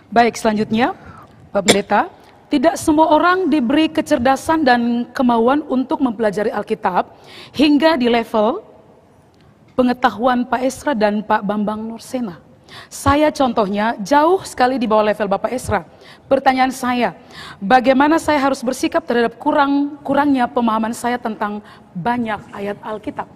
Baik, selanjutnya, Pak Pendeta, tidak semua orang diberi kecerdasan dan kemauan untuk mempelajari Alkitab hingga di level pengetahuan Pak Esra dan Pak Bambang Nursena. Saya contohnya jauh sekali di bawah level Bapak Esra. Pertanyaan saya, bagaimana saya harus bersikap terhadap kurangnya pemahaman saya tentang banyak ayat Alkitab?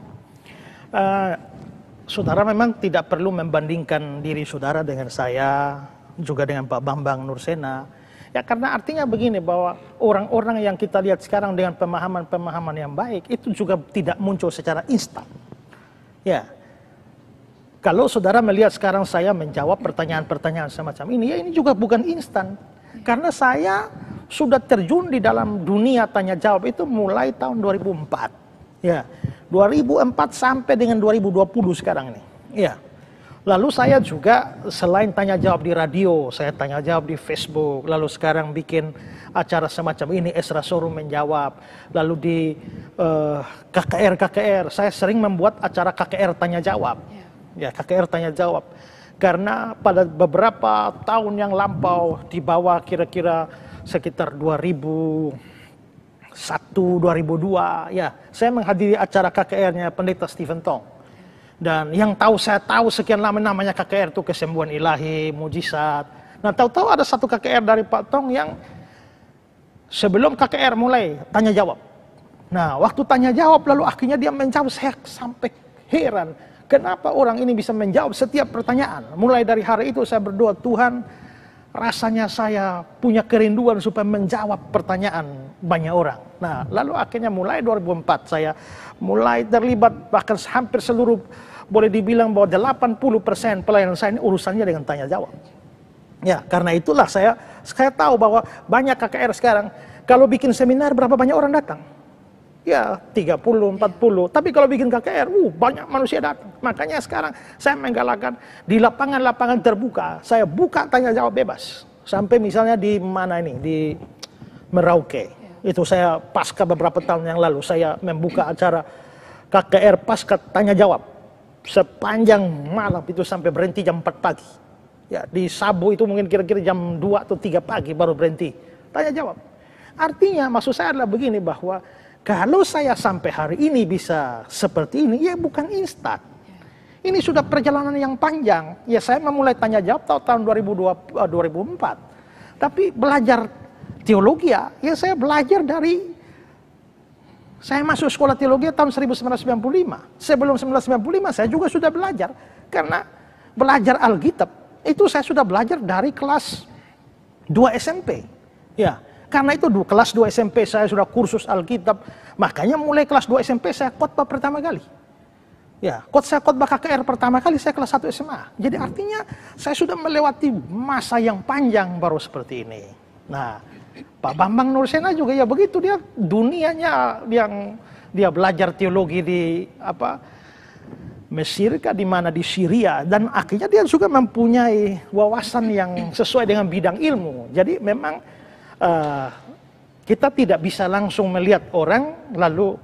Saudara memang tidak perlu membandingkan diri saudara dengan saya, juga dengan Pak Bambang Nursena. Ya, karena artinya begini, bahwa orang-orang yang kita lihat sekarang dengan pemahaman-pemahaman yang baik, itu juga tidak muncul secara instan. Ya, kalau saudara melihat sekarang saya menjawab pertanyaan-pertanyaan semacam ini, ya ini juga bukan instan. Karena saya sudah terjun di dalam dunia tanya jawab itu mulai tahun 2004. Ya, 2004 sampai dengan 2020 sekarang ini. Ya. Lalu saya juga selain tanya jawab di radio, saya tanya jawab di Facebook, lalu sekarang bikin acara semacam ini, Esra Showroom menjawab, lalu di KKR, saya sering membuat acara KKR tanya jawab. Ya, KKR tanya jawab. Karena pada beberapa tahun yang lampau, di bawah kira-kira sekitar 2001, 2002, ya, saya menghadiri acara KKR-nya Pendeta Stephen Tong. Dan yang saya tahu sekian lama namanya KKR itu kesembuhan ilahi, mujizat. Nah, tahu-tahu ada satu KKR dari Pak Tong yang sebelum KKR mulai tanya jawab. Nah, waktu tanya jawab lalu akhirnya dia menjawab, saya sampai heran. Kenapa orang ini bisa menjawab setiap pertanyaan? Mulai dari hari itu saya berdoa, Tuhan, rasanya saya punya kerinduan supaya menjawab pertanyaan banyak orang. Nah, lalu akhirnya mulai 2004 saya mulai terlibat, bahkan hampir seluruh, boleh dibilang bahwa 80% pelayanan saya ini urusannya dengan tanya jawab. Ya, karena itulah saya tahu bahwa banyak KKR sekarang, kalau bikin seminar berapa banyak orang datang? Ya, 30, 40. Tapi kalau bikin KKR, banyak manusia datang. Makanya sekarang saya menggalakkan di lapangan-lapangan terbuka, saya buka tanya jawab bebas. Sampai misalnya di mana ini, di Merauke. Itu saya pasca beberapa tahun yang lalu, saya membuka acara KKR pasca tanya jawab. Sepanjang malam itu sampai berhenti jam 4 pagi. Ya, di Sabu itu mungkin kira-kira jam 2 atau 3 pagi baru berhenti. Tanya jawab. Artinya maksud saya adalah begini, bahwa kalau saya sampai hari ini bisa seperti ini, ya bukan instan. Ini sudah perjalanan yang panjang. Ya, saya memulai tanya jawab tahun 2004. Tapi belajar teologi ya saya belajar dari, saya masuk sekolah teologi tahun 1995. Sebelum 1995 saya juga sudah belajar. Karena belajar Alkitab, itu saya sudah belajar dari kelas 2 SMP. Ya, karena itu kelas 2 SMP saya sudah kursus Alkitab. Makanya mulai kelas 2 SMP saya khotbah pertama kali. Ya, saya khotbah KKR pertama kali saya kelas 1 SMA. Jadi artinya saya sudah melewati masa yang panjang baru seperti ini. Nah, Pak Bambang Nursena juga ya begitu, dia dunianya yang dia belajar teologi di Mesir di mana di Syria, dan akhirnya dia juga mempunyai wawasan yang sesuai dengan bidang ilmu. Jadi memang kita tidak bisa langsung melihat orang lalu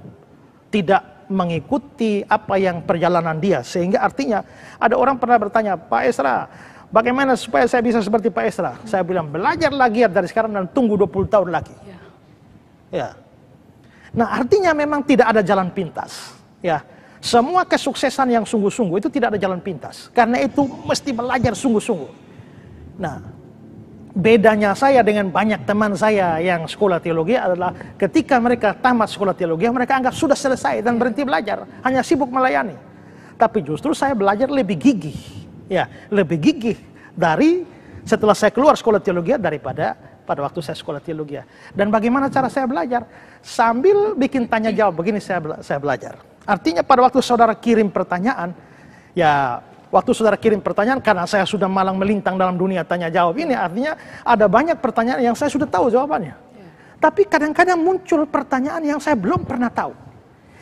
tidak mengikuti apa yang perjalanan dia, sehingga artinya ada orang pernah bertanya, Pak Esra, bagaimana supaya saya bisa seperti Pak Esra? Saya bilang, belajar lagi dari sekarang dan tunggu 20 tahun lagi. Ya. Nah, artinya memang tidak ada jalan pintas. Ya. Semua kesuksesan yang sungguh-sungguh itu tidak ada jalan pintas. Karena itu mesti belajar sungguh-sungguh. Nah, bedanya saya dengan banyak teman saya yang sekolah teologi adalah ketika mereka tamat sekolah teologi, mereka anggap sudah selesai dan berhenti belajar. Hanya sibuk melayani. Tapi justru saya belajar lebih gigih. Ya, lebih gigih dari setelah saya keluar sekolah teologi daripada pada waktu saya sekolah teologi. Dan bagaimana cara saya belajar? Sambil bikin tanya jawab begini saya belajar. Artinya pada waktu saudara kirim pertanyaan, ya waktu saudara kirim pertanyaan, karena saya sudah malang melintang dalam dunia tanya jawab ini, artinya ada banyak pertanyaan yang saya sudah tahu jawabannya. Tapi kadang-kadang muncul pertanyaan yang saya belum pernah tahu.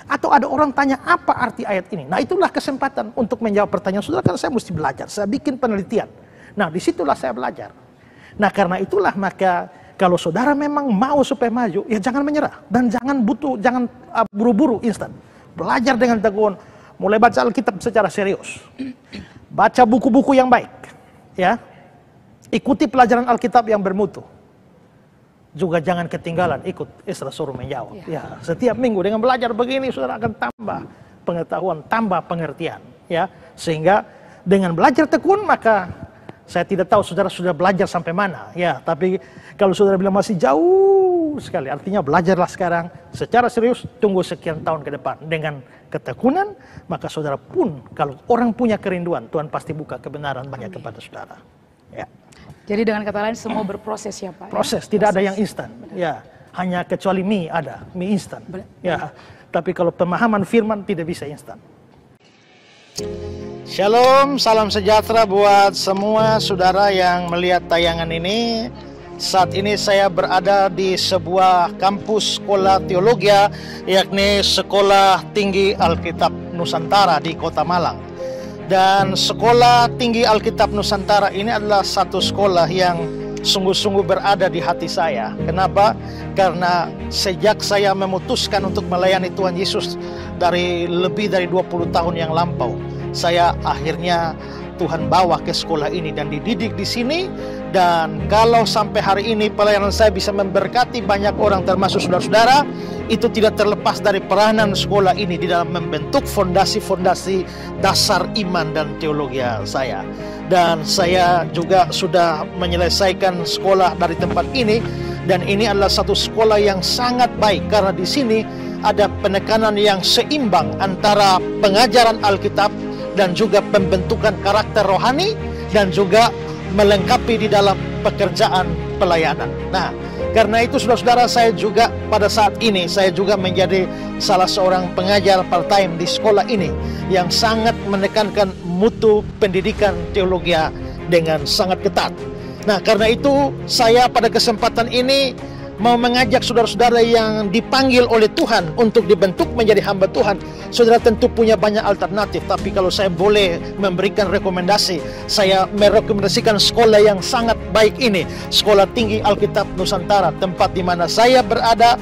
Atau ada orang tanya apa arti ayat ini. Nah, itulah kesempatan untuk menjawab pertanyaan saudara, karena saya mesti belajar. Saya bikin penelitian. Nah, disitulah saya belajar. Nah, karena itulah maka kalau saudara memang mau supaya maju, ya jangan menyerah. Dan jangan buru-buru instan. Belajar dengan tekun. Mulai baca Alkitab secara serius. Baca buku-buku yang baik. Ya. ikuti pelajaran Alkitab yang bermutu. Juga jangan ketinggalan ikut Esra suruh menjawab. Ya, setiap minggu dengan belajar begini saudara akan tambah pengetahuan, tambah pengertian. Ya, sehingga dengan belajar tekun maka saya tidak tahu saudara sudah belajar sampai mana. Ya, tapi kalau saudara bilang masih jauh sekali, artinya belajarlah sekarang secara serius, tunggu sekian tahun ke depan dengan ketekunan, maka saudara pun kalau orang punya kerinduan, Tuhan pasti buka kebenaran banyak kepada saudara. Ya. Jadi dengan kata lain semua berproses ya Pak. Proses, tidak ada yang instan. Ya, hanya kecuali mie ada, mie instan. Ya, tapi kalau pemahaman firman tidak bisa instan. Shalom, salam sejahtera buat semua saudara yang melihat tayangan ini. Saat ini saya berada di sebuah kampus sekolah teologi, yakni Sekolah Tinggi Alkitab Nusantara di Kota Malang. Dan Sekolah Tinggi Alkitab Nusantara ini adalah satu sekolah yang sungguh-sungguh berada di hati saya. Kenapa? Karena sejak saya memutuskan untuk melayani Tuhan Yesus dari lebih dari 20 tahun yang lampau, saya akhirnya Tuhan bawa ke sekolah ini dan dididik di sini. Dan kalau sampai hari ini pelayanan saya bisa memberkati banyak orang termasuk saudara-saudara, itu tidak terlepas dari peranan sekolah ini di dalam membentuk fondasi-fondasi dasar iman dan teologi saya. Dan saya juga sudah menyelesaikan sekolah dari tempat ini, dan ini adalah satu sekolah yang sangat baik karena di sini ada penekanan yang seimbang antara pengajaran Alkitab dan juga pembentukan karakter rohani dan juga melengkapi di dalam pekerjaan pelayanan. Nah, karena itu saudara-saudara, saya juga pada saat ini saya juga menjadi salah seorang pengajar part-time di sekolah ini yang sangat menekankan mutu pendidikan teologi dengan sangat ketat. Nah, karena itu saya pada kesempatan ini mau mengajak saudara-saudara yang dipanggil oleh Tuhan untuk dibentuk menjadi hamba Tuhan. Saudara tentu punya banyak alternatif, tapi kalau saya boleh memberikan rekomendasi, saya merekomendasikan sekolah yang sangat baik ini, Sekolah Tinggi Alkitab Nusantara, tempat di mana saya berada,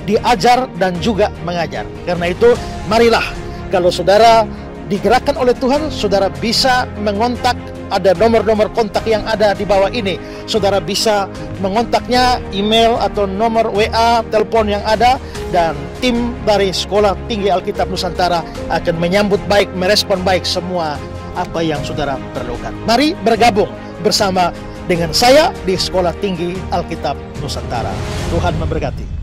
diajar dan juga mengajar. Karena itu, marilah kalau saudara digerakkan oleh Tuhan, saudara bisa mengontak, ada nomor-nomor kontak yang ada di bawah ini. Saudara bisa mengontaknya, email atau nomor WA, telepon yang ada, dan tim dari Sekolah Tinggi Alkitab Nusantara akan menyambut baik, merespon baik semua apa yang saudara perlukan. Mari bergabung bersama dengan saya di Sekolah Tinggi Alkitab Nusantara. Tuhan memberkati.